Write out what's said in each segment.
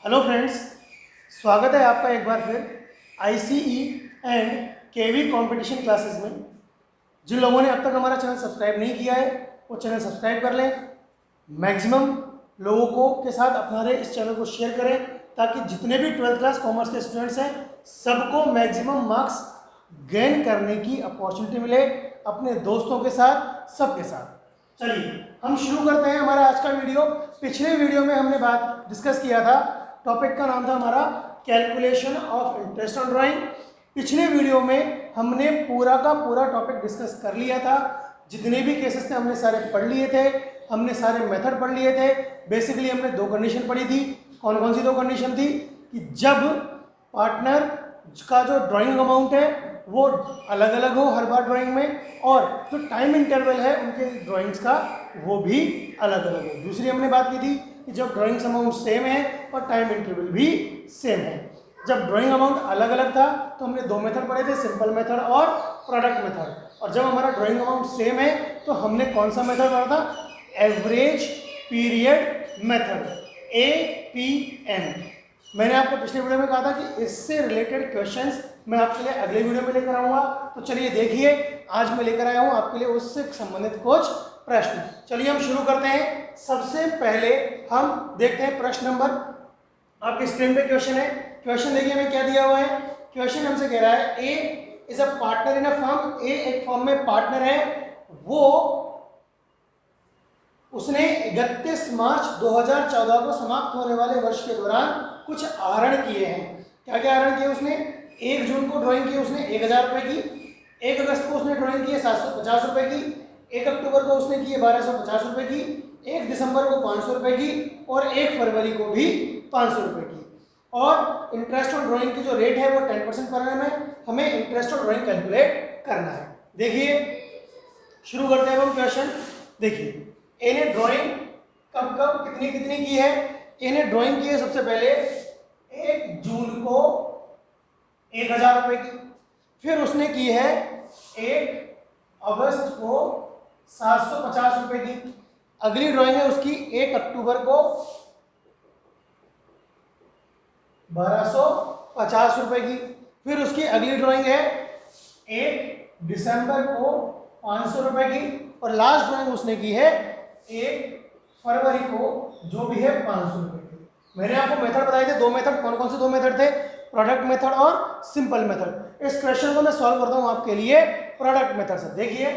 Hello friends, स्वागत है आपका एक बार फिर ICE and KV competition classes में। जिन लोगों ने अब तक हमारा चैनल सब्सक्राइब नहीं किया है वो चैनल सब्सक्राइब कर लें। मैक्सिमम लोगों को के साथ हमारे इस चैनल को शेयर करें ताकि जितने भी 12th क्लास कॉमर्स के स्टूडेंट्स हैं सबको मैक्सिमम मार्क्स गेन करने की अपॉर्चुनिटी मिले अपने दोस्तों के साथ, सबके साथ। चलिए हम शुरू करते हैं हमारा आज का वीडियो। पिछले वीडियो में हमने बात डिस्कस किया था, टॉपिक का नाम था हमारा calculation of interest on drawing. पिछले वीडियो में हमने पूरा का पूरा टॉपिक डिस्कस कर लिया था। जितने भी केसेस थे हमने सारे पढ़ लिए थे, हमने सारे मेथड पढ़ लिए थे। बेसिकली हमने दो कंडीशन पढ़ी थी। कौन कौन सी दो कंडीशन थी? कि जब पार्टनर का जो ड्राइंग अमाउंट है वो अलग अलग हो हर बार ड्राइंग में, और जो टाइम इंटरवल है उनके ड्राइंग्स का वो भी अलग अलग हो। दूसरी हमने बात की थी कि जब ड्राइंग्स अमाउंट सेम है और टाइम इंटरवल भी सेम है। जब ड्राइंग अमाउंट अलग अलग था तो हमने दो मेथड पढ़े थे, सिंपल मेथड और प्रोडक्ट मेथड। और जब हमारा ड्राइंग अमाउंट सेम है तो हमने कौन सा मेथड पढ़ा था? Average period method, APM। मैंने आपको पिछले वीडियो में कहा था कि इससे रिलेटेड क्वेश्चंस मैं आपके लिए अगले वीडियो में लेकर आऊंगा। तो चलिए देखिए, आज मैं लेकर आया हूं आपके लिए उससे संबंधित कुछ प्रश्न। चलिए हम शुरू करते हैं। सबसे पहले हम देखते हैं प्रश्न नंबर, आपकी स्क्रीन पे क्वेश्चन है। क्वेश्चन देखिए हमें क्या दिया हुआ है। क्वेश्चन हमसे कह रहा है A is a partner in a firm. A एक फर्म में पार्टनर है, वो उसने 31 मार्च 2014 को समाप्त होने वाले वर्ष के दौरान कुछ आहरण किए हैं। क्या क्या आहरण किए उसने? 1 जून को ड्राइंग की उसने 1000 रुपए की, 1 अगस्त को उसने ड्राइंग की 750 रुपए की, 1 अक्टूबर को उसने की 1250 रुपए की, 1 दिसंबर को 500 रुपए की और 1 फरवरी को भी 500 रुपए की। और इंटरेस्ट ऑन ड्राइंग की जो रेट है वो 10% पर एनम है। हमें इंटरेस्ट ऑन ड्राइंग कैलकुलेट करना है। देखिए शुरू करते हैं हम क्वेश्चन। देखिए ए ने ड्राइंग कब कब कितनी कितनी की है? ए ने ड्राइंग की है सबसे पहले 1 जून को 1000 रुपए की, फिर उसने की है 1 अगस्त को 750 रुपए की। अगली ड्राइंग है उसकी 1 अक्टूबर को 1250 रुपए की। फिर उसकी अगली ड्राइंग है 1 दिसंबर को 500 रुपए की, और लास्ट ड्राइंग उसने की है 1 फरवरी को जो भी है 500 रुपए की। मैंने आपको मेथड बताए थे, दो मेथड। कौन कौन से दो मेथड थे? प्रोडक्ट मेथड और सिंपल मेथड। इस क्वेश्चन को मैं सॉल्व करता हूं आपके लिए प्रोडक्ट मेथड से। देखिए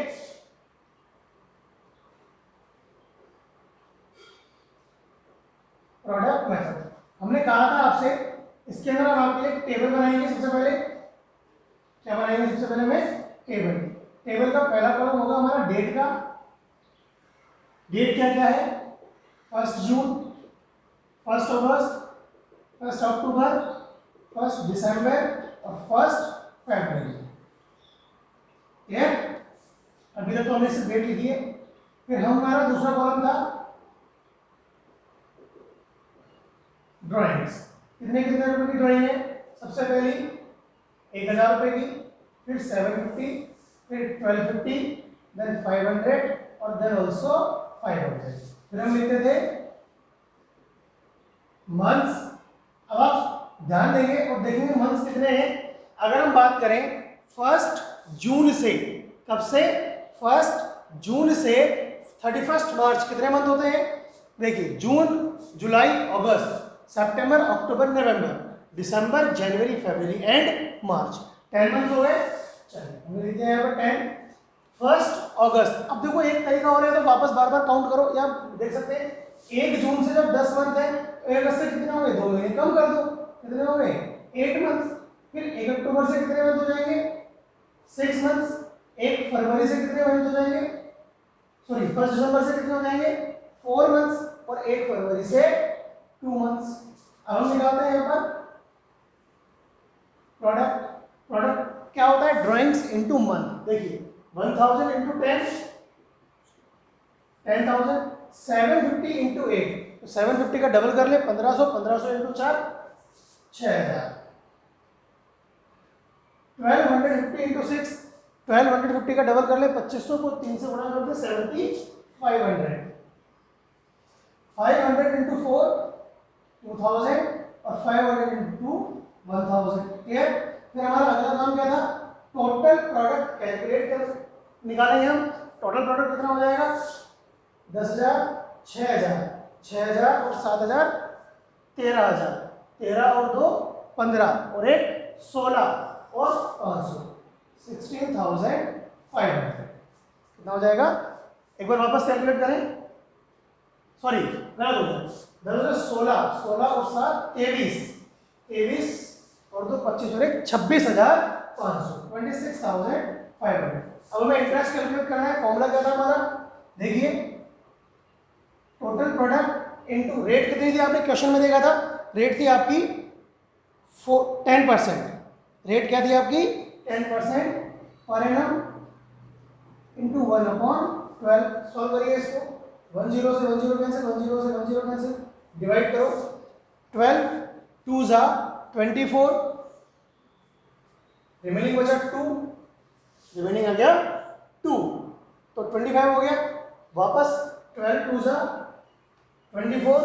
प्रोडक्ट मेथड हमने कहा था आपसे, इसके अंदर हम आपके लिए टेबल बनाएंगे। सबसे पहले क्या बनाएंगे? सबसे पहले हमें टेबल। टेबल का पहला कॉलम होगा हमारा डेट का। डेट क्या क्या है? 1 जून, 1 अगस्त, 1 अक्टूबर, 1 दिसंबर और 1 फरवरी। क्लियर? अभी तक तो हमने सिर्फ डेट लिखी है। फिर हमारा दूसरा कॉलम था ड्राइंग्स। कितने कितने रुपए की ड्राइंग है? सबसे पहली 1000 रुपए की, फिर 750, फिर 1250, देन 500 और देन ऑल्सो 500। फिर हम लिखते थे मंथ्स। अब आप ध्यान देंगे और देखेंगे मंथ्स कितने हैं। अगर हम बात करें 1 जून से, कब से? 1 जून से 31 मार्च, कितने मंथ होते हैं? देखिए जून, जुलाई, अगस्त, सितंबर, अक्टूबर, नवंबर, दिसंबर, जनवरी, फरवरी एंड मार्च। 10 मंथ हो गए। चलिए हम लिखते हैं यहाँ पर 10। 1 अगस्त। अब देखो एक तरीका हो रहा है तो वापस बार बार काउंट करो। या देख सकते हैं 1 जून से जब 10 मंथ है, 1 अगस्त से कितने हो गए? 2 महीने कम कर दो, कितने हो गए? 8 मंथ। फिर 1 अक्टूबर से कितने मंथ हो जाएंगे? 6 मंथ। 1 फरवरी से कितने मंथ हो जाएंगे? सॉरी 1 दिसंबर से कितने हो जाएंगे? 4 मंथ्स। और 1 फरवरी से 2 मंथ्स। अब हम निकालते हैं यहाँ पर प्रोडक्ट। प्रोडक्ट क्या होता है? Drawings into month. देखिए 1000 इंटू 10, 10,000, 750 इंटू 8, तो 750 का डबल कर ले 1500, 1500 इंटू 4 6000, 1250 इंटू 6, 1250 का डबल कर ले 2500 को 3 से गुणा कर दे 7500, 500 इंटू 4 2000 और 500 इंटू 1000। क्लियर। फिर हमारा अगला काम क्या था, टोटल प्रोडक्ट कैलकुलेट कर निकालेंगे हम। टोटल प्रोडक्ट कितना हो जाएगा, 10,000, 6,000, 6,000 और 7,000 13,000, 13 और 2 15 और 1 16 और 500 16,500 कितना हो जाएगा। एक बार वापस कैलकुलेट करें, सॉरी गलत हो गया, 16 और 7 23 और 2 25 और 1 26,500 26,500। अब हमें इंटरेस्ट कैलकुलेट करना है। फॉर्मूला क्या था हमारा, देखिए टोटल प्रोडक्ट इनटू रेट कितनी थी आपने क्वेश्चन में देखा था, रेट थी आपकी 10%। रेट क्या थी आपकी 10% पर एनम इंटू 1/12। सॉल्व करिए इसको, 10 से 10 कैंसिल, 10 से 10 कैंसिल, डिवाइड करो 12 2 जा 24, रिमेनिंग बचा 2, रिमेनिंग आ गया 2, तो 25 हो गया। वापस 12 2 जा 24,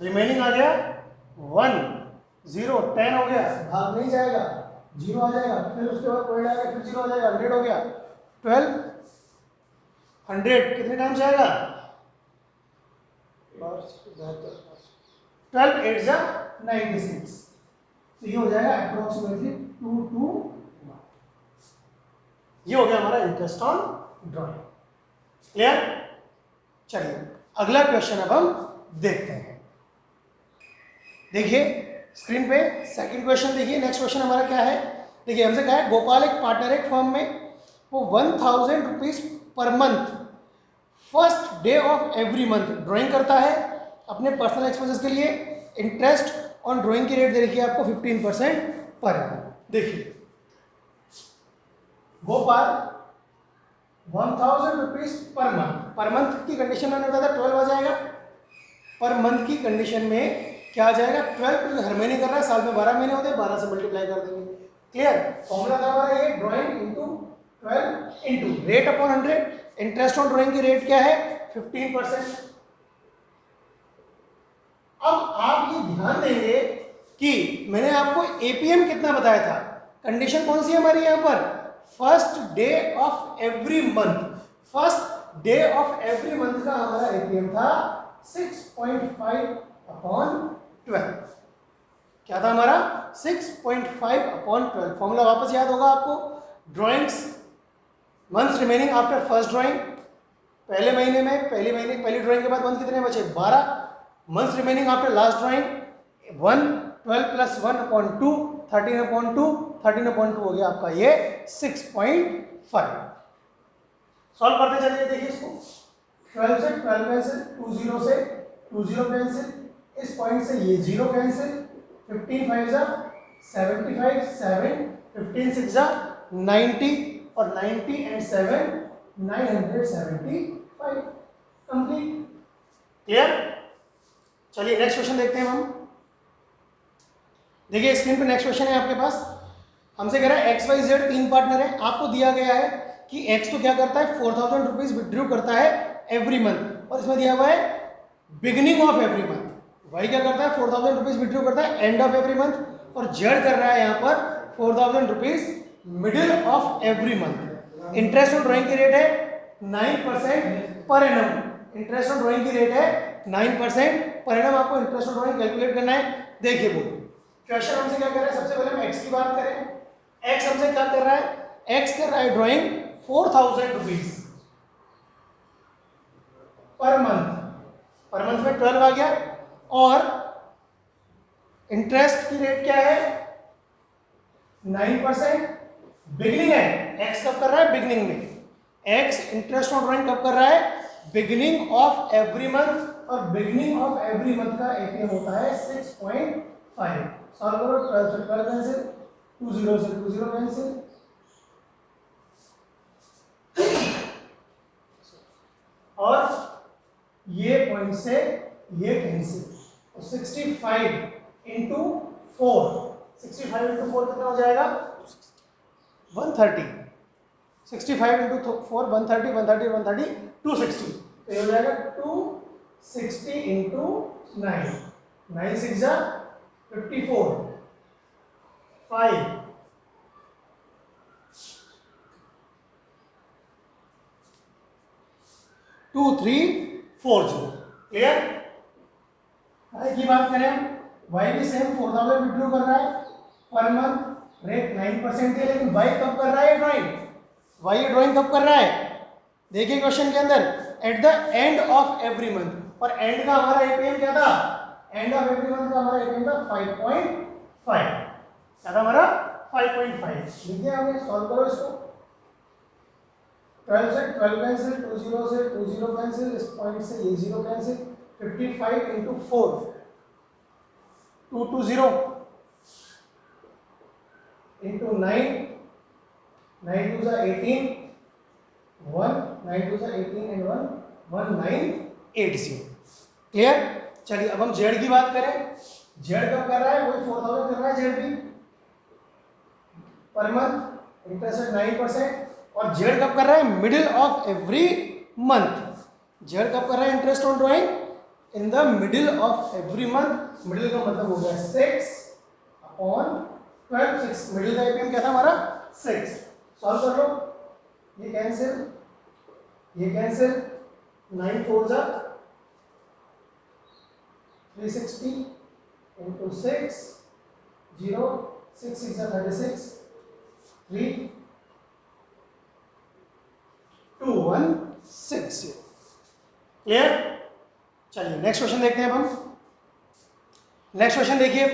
रिमेनिंग आ गया 1 0 10 हो गया, भाग नहीं जाएगा, 0 आ जाएगा, फिर उसके बाद पॉइंट आएगा, फिर 0 आ जाएगा, 100 हो गया। 12 100 कितने टाइम से आएगा, 12 8 जा 96, तो ये हो जाएगा अप्रोक्सीमेटली 221। ये हो गया हमारा इंटरेस्ट ऑन ड्रॉइंग। क्लियर। चलिए अगला क्वेश्चन अब हम देखते हैं। देखिए स्क्रीन पे सेकंड क्वेश्चन देखिए। नेक्स्ट क्वेश्चन हमारा क्या है, देखिए हमसे कहा है गोपाल एक पार्टनर एक फर्म में, वो 1000 rupees per month first day of every month drawing करता है अपने पर्सनल एक्सपेंसेस के लिए। इंटरेस्ट ऑन ड्राइंग की रेट दे रखी है आपको 15% पर एनम। देखिए गोपाल 1000 रुपीज पर मंथ की कंडीशन मैंने बताया था 12 आ जाएगा। पर मंथ की कंडीशन में क्या आ जाएगा 12, क्योंकि हर महीने कर रहा है, साल में 12 महीने होते हैं, 12 से मल्टीप्लाई कर देंगे। क्लियर। फॉर्मूला था हमारा ये, drawing into 12 into rate upon 100। Interest on drawing की रेट क्या है 15%। अब आप ये ध्यान देंगे कि मैंने आपको एपीएम कितना बताया था, कंडीशन कौन सी है हमारी यहाँ पर, first day of every month. First day of every month का हमारा एपीएम था 6.5/12। क्या था हमारा 6.5/12। फॉर्मूला वापस याद होगा आपको, drawings months remaining after first drawing. पहले महीने में पहली ड्राइंग के बाद मंथ कितने बचे 12। Months remaining after last drawing 1 12 + 1/2 13/2 13/2 हो गया आपका ये 6.5। सॉल्व करते चलिए। देखिए इसको 12 से 12 कैंसिल, 20 से 20 कैंसिल, इस पॉइंट से ये 0 कैंसिल, 15 5 जा 75 7 15 6 जा 90 और 90 एंड 7 975 कंप्लीट। क्लियर। चलिए नेक्स्ट क्वेश्चन देखते हैं हम। देखिए स्क्रीन पे नेक्स्ट क्वेश्चन है आपके पास। हमसे कह रहा है XYZ 3 पार्टनर है। आपको दिया गया है कि X तो क्या करता है 4000 रुपीज विड्रॉ करता है एवरी मंथ, और इसमें दिया हुआ है beginning of every month. Y क्या करता है 4000 रुपीज विड्रॉ करता है एंड ऑफ एवरी मंथ, और Z कर रहा है यहाँ पर 4000 rupees middle of every month. Interest on drawing की रेट है 9% per annum. Interest on drawing की रेट है 9% पर एनम। आपको इंटरेस्ट ऑन ड्राइंग कैलकुलेट करना है। देखिए वो क्वेश्चन हमसे क्या कर रहा है, सबसे पहले हम एक्स की बात करें। एक्स हमसे क्या कर रहा है, एक्स कर रहा है ड्राइंग 4000 रुपीज पर मंथ में 12 आ गया, और इंटरेस्ट की रेट क्या है 9%। बिगिनिंग है, एक्स कब कर रहा है बिगिनिंग में, एक्स इंटरेस्ट ऑन ड्राइंग कब कर रहा है बिगिनिंग ऑफ एवरी मंथ, और बिगिनिंग ऑफ एवरी मंथ का एपीएम होता है 6.5। सॉल्व करो 12 से 12 कैंसिल, 20 से 20 कैंसिल, और ये पॉइंट से ये कैंसिल, तो 65 इंटू 4 कितना हो जाएगा 130। 65 इंटू 4 130 130 130 260, तो ये हो जाएगा 260 इंटू 9 9 6 जा 54 5 2340। क्लियर? वाई की बात करें हम, वाई भी सेम 4000 विड्रॉ कर रहा है पर मंथ, रेट 9% है, लेकिन वाई कब कर रहा है ड्राइंग? वाई ड्राइंग कब कर रहा है? देखिए क्वेश्चन के अंदर, eight the end of every month, और एंड का हमारा एपीएम क्या था? एंड ऑफ एवरी मंथ का हमारा एपीएम था 5.5। क्या था हमारा? 5.5। लिखिए हमने, सॉल्व करो इसको। 12 से 12 कैंसिल, 20 से 20 कैंसिल, इस पॉइंट से ये 0 cancel, 55 into 4 220 into 9 9 2 18 1 9 2 18 and 1 1980। Clear? चलिए अब हम जेड की बात करें। जेड कब कर रहा है? वही 4000 कर रहा है जेड भी पर मंथ, इंटरेस्ट रेट 9%। और जेड कब कर रहा है? Middle of every month. Z कब कर रहा है interest on drawing? In the middle of every month. Middle का मतलब हो गया 6/12। 6 मिडिल का एपीएम क्या था हमारा? 6। सॉल्व कर लो, ये कैंसिल, ये कैंसिल, 9 4 जा 360 इंटू 6 0 6 6 जा 36 3 2160। क्लियर? चलिए नेक्स्ट क्वेश्चन देखते हैं अब हम। नेक्स्ट क्वेश्चन देखिए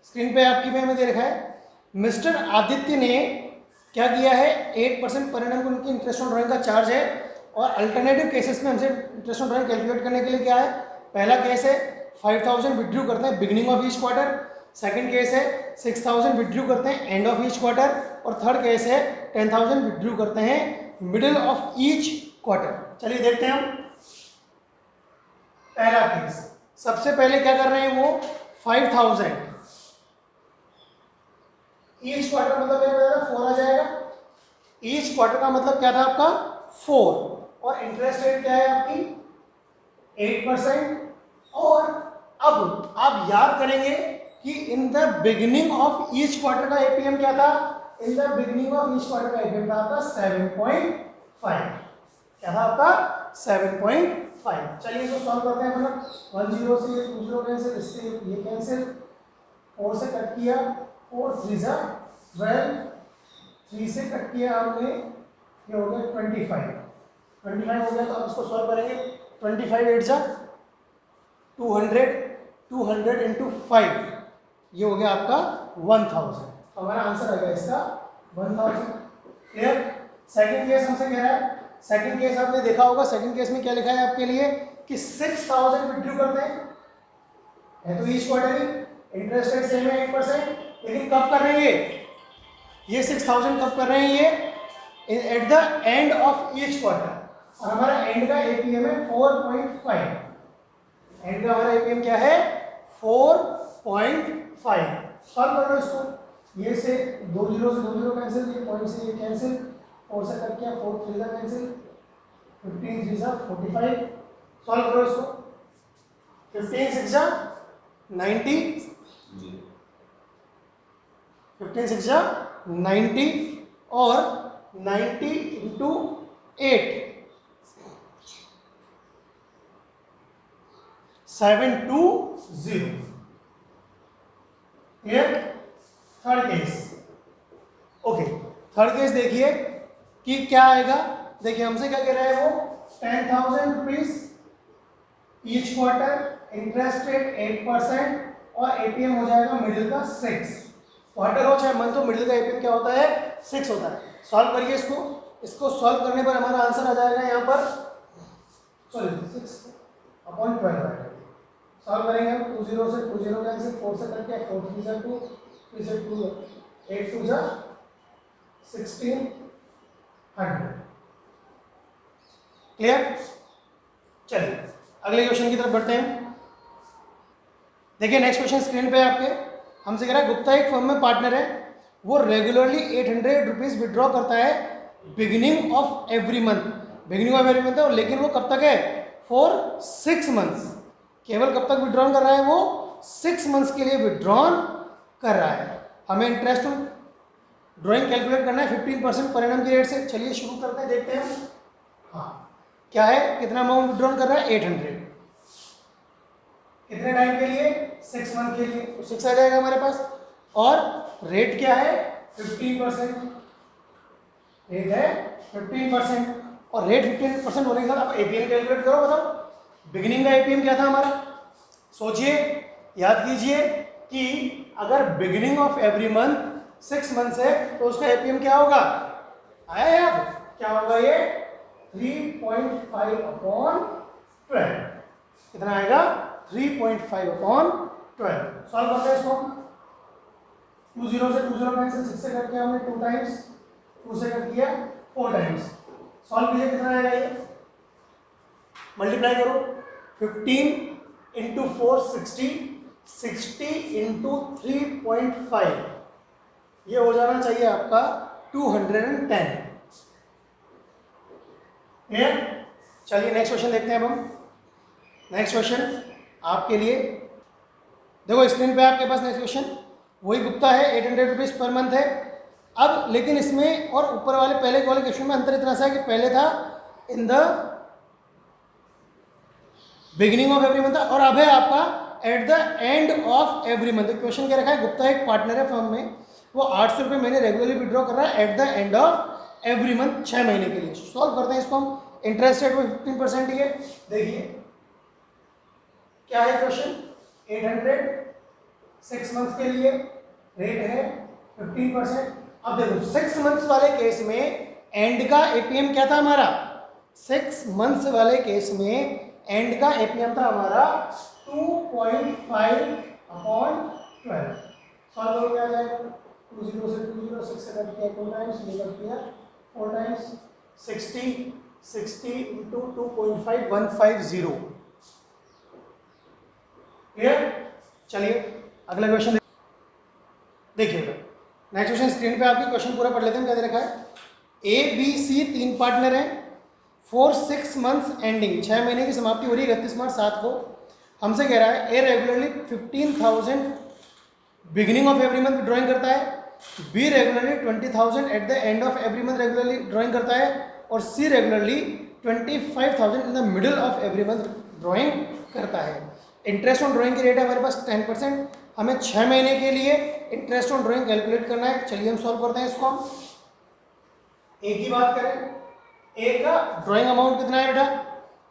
स्क्रीन पे आपकी पे हमें दे रखा है, मिस्टर आदित्य ने क्या किया है? 8% पर एनम उनकी इंटरेस्ट ऑन ड्राइंग का चार्ज है, और अल्टरनेटिव केसेस में हमसे इंटरेस्ट ऑन ड्राइंग कैलकुलेट करने के लिए क्या है? पहला केस है 5000 विड्रू करते हैं beginning of each quarter, second case है 6000 विड्रू करते हैं एंड ऑफ ईच क्वार्टर, और थर्ड केस है 10000 विड्रू करते हैं मिडिल ऑफ ईच क्वार्टर। चलिए देखते हैं हम पहला केस। सबसे पहले क्या कर रहे हैं वो? 5000 ईच क्वार्टर मतलब क्या 4 आ जाएगा। ईच क्वार्टर का मतलब क्या था आपका? 4, और इंटरेस्ट रेट क्या है आपकी? 8%। और अब आप याद करेंगे कि in the beginning of each quarter का एपीएम क्या था? In the beginning of each quarter का एपीएम था आपका 7.5। क्या था आपका? 7.5। चलिए इसको सॉल्व करते हैं अपन। 10 से 20 कैंसिल, इससे ये कैंसिल, 4 से कट किया, 4 3 जा 12, 3 से कट किया हमने, ये हो गया 25 हो गया। तो अब इसको सॉल्व करेंगे। 25 8 जा 200, 200 इंटू 5, ये हो गया आपका 1000। तो हमारा आंसर आ गया इसका 1000। क्लियर? सेकंड केस हमसे कह रहा है, सेकंड केस आपने देखा होगा, सेकंड केस में क्या लिखा है आपके लिए कि 6000 विड्रू करते हैं, है तो ईच क्वार्टर ही, इंटरेस्ट रेट सेम है 8%, लेकिन कब कर रहे हैं ये 6000 कब कर रहे हैं ये? Eight the end of each quarter, और हमारा एंड का एपीएम है 4.5। एंड का हमारा एपीएम क्या है? 4.5। सॉल्व कर लो इसको। ये से 20 से 20 कैंसिल, ये पॉइंट से ये कैंसिल, 4 से कट किया, 4 3 का कैंसिल, 15 3 जा 45। सॉल्व करो इसको। 15 6 जा 90, 15 6 जा 90, और 90 into 8 720। Clear? Third case. Okay, third case देखिए कि क्या आएगा। देखिए हमसे क्या कह रहा है वो? 10,000 rupees each quarter, interest rate 8%, और एपीएम हो जाएगा मिडिल का 6। क्वार्टर हो चाहे मंथ हो, मिडिल का एपीएम क्या होता है? 6 होता है। सॉल्व करिए इसको। इसको सॉल्व करने पर हमारा आंसर आ जाएगा यहाँ पर, सॉरी 6/12 आएगा। सॉल्व करेंगे हम। 20 से 20 कैंसिल, 4 से कट किया, 4 3 जा 2, 3 से 2 8 2 जा 1600। क्लियर? चलिए अगले क्वेश्चन की तरफ बढ़ते हैं। देखिए नेक्स्ट क्वेश्चन स्क्रीन पे आपके हमसे कह रहा है, गुप्ता एक फर्म में पार्टनर है, वो रेगुलरली 800 रुपीज विड्रॉ करता है beginning of every month. Beginning of every month है, लेकिन वो कब तक है? For 6 months. केवल कब तक विड्रॉ कर रहा है वो? 6 मंथ्स के लिए विड्रॉन कर रहा है। हमें इंटरेस्ट ड्राइंग कैलकुलेट करना है 15% पर एनम की रेट से। चलिए शुरू करते हैं, देखते हैं। हाँ, क्या है, कितना अमाउंट विड्रॉन कर रहा है, 800। कितने टाइम के लिए, 6 मंथ के लिए, तो 6 आ जाएगा हमारे पास। और रेट क्या है, 15%। रेट है 15%, और रेट 15% होने के बाद आप एपीएम कैलकुलेट करो। बताओ बिगिनिंग का एपीएम क्या था हमारा, सोचिए, याद कीजिए कि अगर beginning of every month 6 months है तो उसका एपीएम क्या होगा, आया याद, क्या होगा ये 3.5/12। कितना आएगा, 3.5/12। सॉल्व करते हैं इसको। 2 0 से 2 0 कैंसिल, 6 से करके हमने 2 टाइम्स, 2 से कर दिया 4 टाइम्स। सॉल्व कीजिए, कितना आएगा ये, मल्टीप्लाई करो। 15 इंटू 4 60, 60 इंटू 3.5, ये हो जाना चाहिए आपका 210। क्लियर। चलिए नेक्स्ट क्वेश्चन देखते हैं अब हम। नेक्स्ट क्वेश्चन आपके लिए, देखो स्क्रीन पे आपके पास नेक्स्ट क्वेश्चन वही गुप्ता है, 800 रुपीज़ पर मंथ है। अब लेकिन इसमें और ऊपर वाले पहले वाले क्वेश्चन में अंतर इतना सा है कि पहले था in the beginning of every month और अब है आपका eight the end of every month. Question क्या रखा है, गुप्ता एक पार्टनर है फर्म में, वो 800 रुपये महीने रेगुलरली विड्रॉ कर रहा है eight the end of every month 6 महीने के लिए। सॉल्व करते हैं इसको हम। इंटरेस्ट रेट में 15% ही है। देखिए क्या है क्वेश्चन, 800 6 मंथ्स के लिए, रेट है 15%। अब देखो 6 मंथ्स वाले केस में एंड का एपीएम क्या था हमारा, 6 मंथ्स वाले केस में एंड का एपीएम था हमारा 2.5/12। सॉल्व करो क्या आ जाएगा, 2 0 से 2 0, 6 से कट किया 2 टाइम्स, लेकर किया 4 टाइम्स, 60 इंटू 2.5 150। क्लियर। चलिए अगला क्वेश्चन देखिए। नेक्स्ट क्वेश्चन स्क्रीन पे आपके क्वेश्चन पूरा पढ़ लेते हैं। क्या दे रखा है, ए बी सी 3 पार्टनर हैं, फॉर 6 मंथ्स एंडिंग, 6 महीने की समाप्ति हो रही है 31 मार्च 7 को। हमसे कह रहा है A regularly 15,000 beginning of every month drawing करता है, B regularly 20,000 at the end of every month regularly drawing करता है, और C regularly 25,000 in the middle of every month drawing करता है। इंटरेस्ट ऑन ड्राइंग की रेट है हमारे पास 10%। हमें 6 महीने के लिए इंटरेस्ट ऑन ड्राइंग कैलकुलेट करना है। चलिए हम सॉल्व करते हैं इसको। हम ए की बात करें, ए का ड्राइंग अमाउंट कितना है बेटा,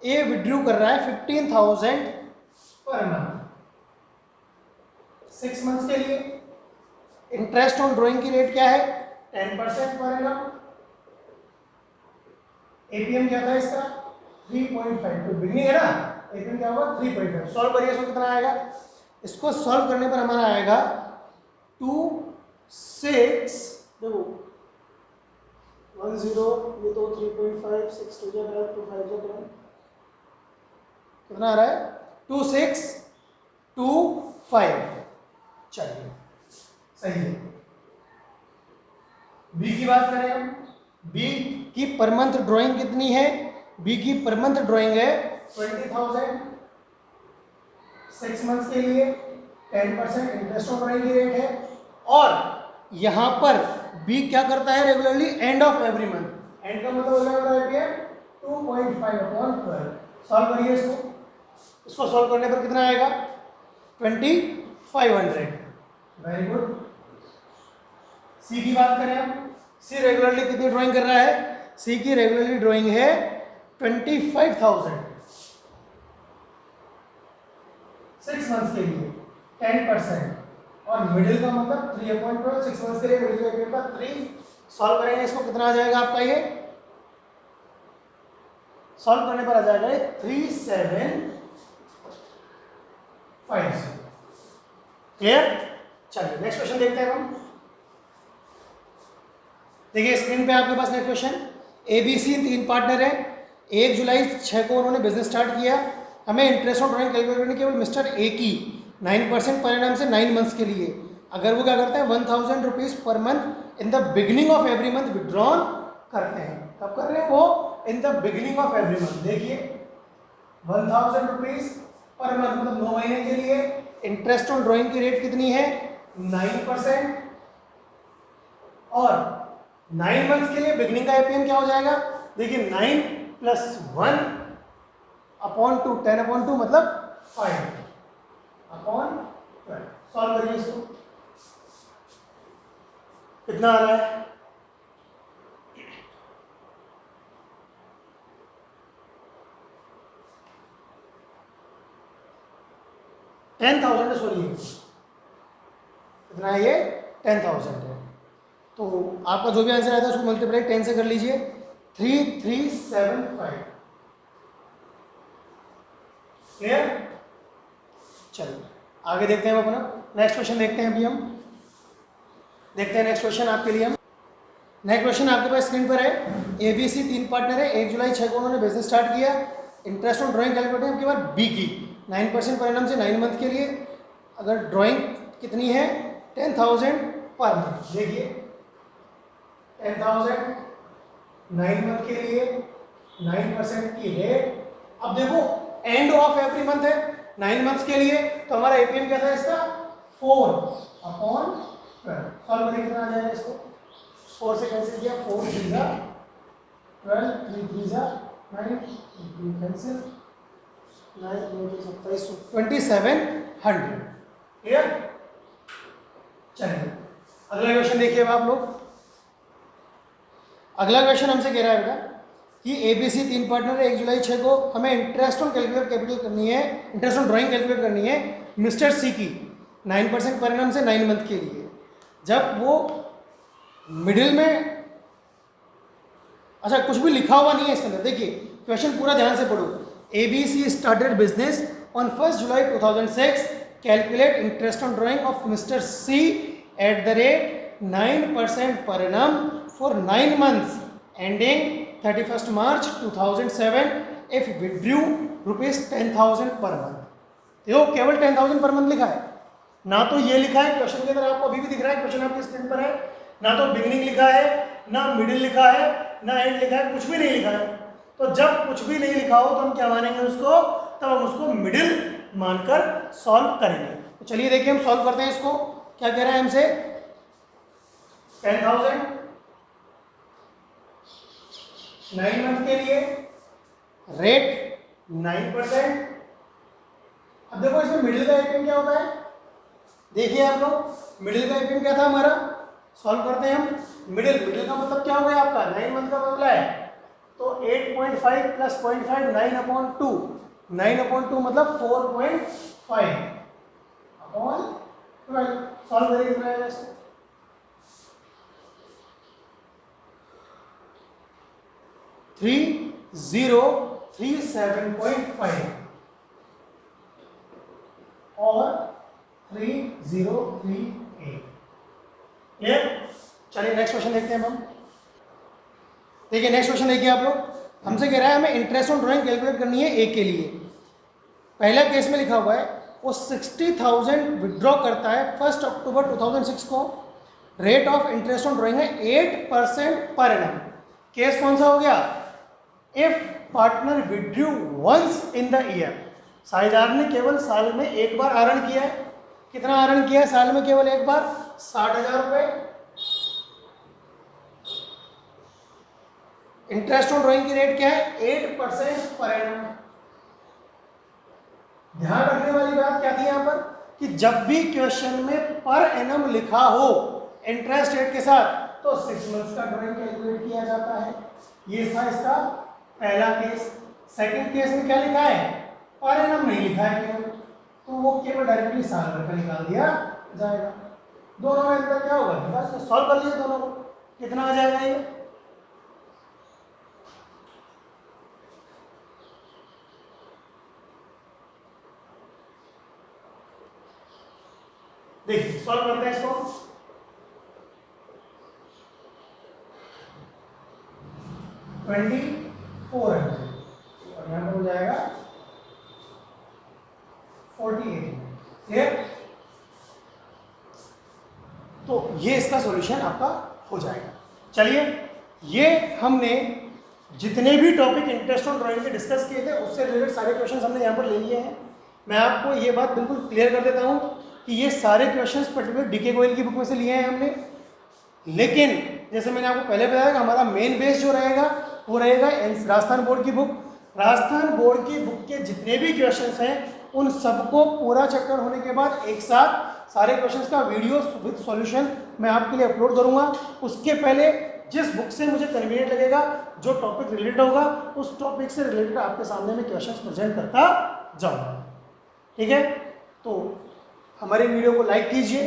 ए विड्रू कर रहा है 15,000 पर मंथ 6 मंथ्स के लिए। इंटरेस्ट ऑन ड्राइंग की रेट क्या है, 10% पर एनम। एपीएम क्या था इसका 3.5, तो बिगनिंग है ना, एपीएम क्या होगा 3.5। सॉल्व करिए इसको, कितना आएगा, इसको सॉल्व करने पर हमारा आएगा 2.6, देखो 1 0, ये तो 3.5, 6 2 12, 2 5 12, कितना आ रहा है 2625। चलिए सही है। बी की बात करें हम, बी की पर मंथ ड्राइंग कितनी है, बी की पर मंथ ड्राइंग है 20,000 6 मंथ्स के लिए, 10% इंटरेस्ट ऑन ड्राइंग की रेट है। और यहां पर बी क्या करता है regularly and of every month, and का मतलब हो जाएगा 2.5/12। सॉल्व करिए इसको सॉल्व करने पर कितना आएगा 2500। Very good. सी की बात करें हम, सी रेगुलरली कितनी ड्राइंग कर रहा है, सी की रेगुलरली ड्राइंग है 25,000 6 मंथ्स के लिए, 10%, और मिडिल का मतलब 3/12, 6 मंथ्स के लिए मिडिल का एपीएम का 3। सॉल्व करेंगे इसको, कितना आ जाएगा आपका, ये सॉल्व करने पर आ जाएगा 3750। क्लियर। चलिए नेक्स्ट क्वेश्चन देखते हैं हम। देखिए स्क्रीन पे आपके पास नेक्स्ट क्वेश्चन, एबीसी 3 पार्टनर है, 1 जुलाई 6 को उन्होंने बिजनेस स्टार्ट किया। हमें इंटरेस्ट ऑन ड्राइंग कैलकुलेट करनी केवल मिस्टर ए की 9% पर एनम से 9 मंथ्स के लिए। अगर वो क्या करते हैं 1000 rupees per month in the beginning of every month withdrawn करते हैं। कब कर रहे हैं वो, in the beginning of every month. देखिए 1000 रुपीज़ पर मंथ मतलब 9 महीने के लिए, इंटरेस्ट ऑन ड्राइंग की रेट कितनी है 9%, और 9 मंथ्स के लिए बिगनिंग का एपीएम क्या हो जाएगा, देखिए 9 + 1 अपॉन 2, 10/2 मतलब 5/12। सॉल्व करिए इसको, कितना आ रहा है, $10,000 है, सॉरी कितना है ये 10,000 है। तो आपका जो भी आंसर आया था उसको मल्टीप्लाई 10 से कर लीजिए, 3375। क्लियर? चलिए आगे देखते हैं हम अपना नेक्स्ट क्वेश्चन देखते हैं। अभी हम देखते हैं नेक्स्ट क्वेश्चन आपके लिए। हम नेक्स्ट क्वेश्चन आपके पास स्क्रीन पर है। ABC 3 पार्टनर है, 1 जुलाई 6 को उन्होंने बिजनेस स्टार्ट किया। इंटरेस्ट ऑन ड्राइंग कैलकुलेट है आपके बाद बी की 9% पर एनम से 9 मंथ के लिए। अगर ड्राइंग कितनी है 10,000 पर मंथ, देखिए 10,000 9 मंथ के लिए 9% की रेट। अब देखो एंड ऑफ एवरी मंथ है 9 मंथ्स के लिए, तो हमारा एपीएम क्या था इसका 4/12। सॉल्व करिए कितना आ जाएगा इसको, 4 से कैंसिल किया, 4 3 जा 12, 3 3 जा 9, 3 कैंसिल, 9 2 27, 2700। क्लियर? चलिए अगला क्वेश्चन देखिए अब आप लोग। अगला क्वेश्चन हमसे कह रहा है बेटा कि ABC 3 पार्टनर है, 1 जुलाई 6 को हमें इंटरेस्ट ऑन कैलकुलेट कैपिटल करनी है, इंटरेस्ट ऑन ड्राइंग कैलकुलेट करनी है मिस्टर सी की 9% पर एनम से 9 मंथ के लिए। जब वो मिडिल में, अच्छा कुछ भी लिखा हुआ नहीं है इसके अंदर, देखिए क्वेश्चन पूरा ध्यान से पढ़ो। ABC started business on 1 July 2006, calculate interest on drawing of mister C at the rate 9% per annum for 9 months ending 31 March 2007 if withdrew ₹10,000 per month. देखो केवल 10,000 पर मंथ लिखा है, ना तो ये लिखा है क्वेश्चन के अंदर, आपको अभी भी दिख रहा है क्वेश्चन आपके स्क्रीन पर है, ना तो बिगनिंग लिखा है, ना मिडिल लिखा है, ना एंड लिखा है, कुछ भी नहीं लिखा है। तो जब कुछ भी नहीं लिखा हो तो हम क्या मानेंगे उसको, तब हम उसको मिडिल मानकर सॉल्व करेंगे। तो चलिए देखिए हम सॉल्व करते हैं इसको। क्या कह रहा है हमसे 10,000 9 मंथ के लिए, रेट 9%। अब देखो इसमें मिडिल का एपीएम क्या होता है, देखिए आप लोग मिडिल का एपीएम क्या था हमारा, सॉल्व करते हैं हम। मिडिल का मतलब क्या हो गया आपका 9 मंथ का बदला है, तो 8.5 + 0.5 9/2, 9/2 मतलब 4.5/12। सॉल्व करिए कितना आएगा इसको, 3037.5 और 3038। क्लियर? चलिए नेक्स्ट क्वेश्चन देखते हैं हम। देखिए नेक्स्ट क्वेश्चन देखिए आप लोग, हमसे कह रहा है हमें इंटरेस्ट ऑन ड्राइंग कैलकुलेट करनी है ए के लिए। पहला केस में लिखा हुआ है वो 60,000 विड्रॉ करता है 1 अक्टूबर 2006 को, rate of interest on drawing है 8% पर एनम। केस कौन सा हो गया, if partner withdrew once in the year, साझेदार ने केवल साल में एक बार आहरण किया है। कितना आहरण किया है साल में, केवल एक बार, 60,000 रुपए। इंटरेस्ट ऑन ड्राइंग की रेट क्या है 8% पर एनम। ध्यान रखने वाली बात क्या थी यहाँ पर कि जब भी क्वेश्चन में पर एनम लिखा हो इंटरेस्ट रेट के साथ, तो 6 मंथ्स का ड्राइंग कैलकुलेट किया जाता है। ये था इसका पहला केस। सेकंड केस में क्या लिखा है, पर एनम नहीं लिखा है केवल, तो वो केवल डायरेक्टली साल भर का निकाल दिया जाएगा। दोनों में अंतर क्या होगा, बस सॉल्व कर लीजिए दोनों को, कितना आ जाएगा ये, देखिए सॉल्व करते हैं इसको। 2400 और यहाँ पर हो जाएगा 48। क्लियर? तो ये इसका सॉल्यूशन आपका हो जाएगा। चलिए ये हमने जितने भी टॉपिक इंटरेस्ट ऑन ड्राइंग के डिस्कस किए थे उससे रिलेटेड सारे क्वेश्चंस हमने यहाँ पर ले लिए हैं। मैं आपको ये बात बिल्कुल क्लियर कर देता हूँ कि ये सारे क्वेश्चंस पर्टिकुलर डीके गोयल की बुक में से लिए हैं हमने, लेकिन जैसे मैंने आपको पहले बताया कि हमारा मेन बेस जो रहेगा वो रहेगा राजस्थान बोर्ड की बुक। राजस्थान बोर्ड की बुक के जितने भी क्वेश्चंस हैं उन सबको पूरा चैप्टर होने के बाद एक साथ सारे क्वेश्चंस का वीडियो विद सॉल्यूशन मैं आपके लिए अपलोड करूंगा। उसके पहले जिस बुक से मुझे कन्वीनियंट लगेगा, जो टॉपिक रिलेटेड होगा, उस टॉपिक से रिलेटेड आपके सामने मैं क्वेश्चंस प्रेजेंट करता जाऊंगा। ठीक है, तो हमारी वीडियो को लाइक कीजिए।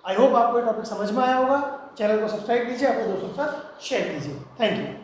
आई होप आपको ये टॉपिक समझ में आया होगा। चैनल को सब्सक्राइब कीजिए, अपने दोस्तों के साथ शेयर कीजिए। Thank you.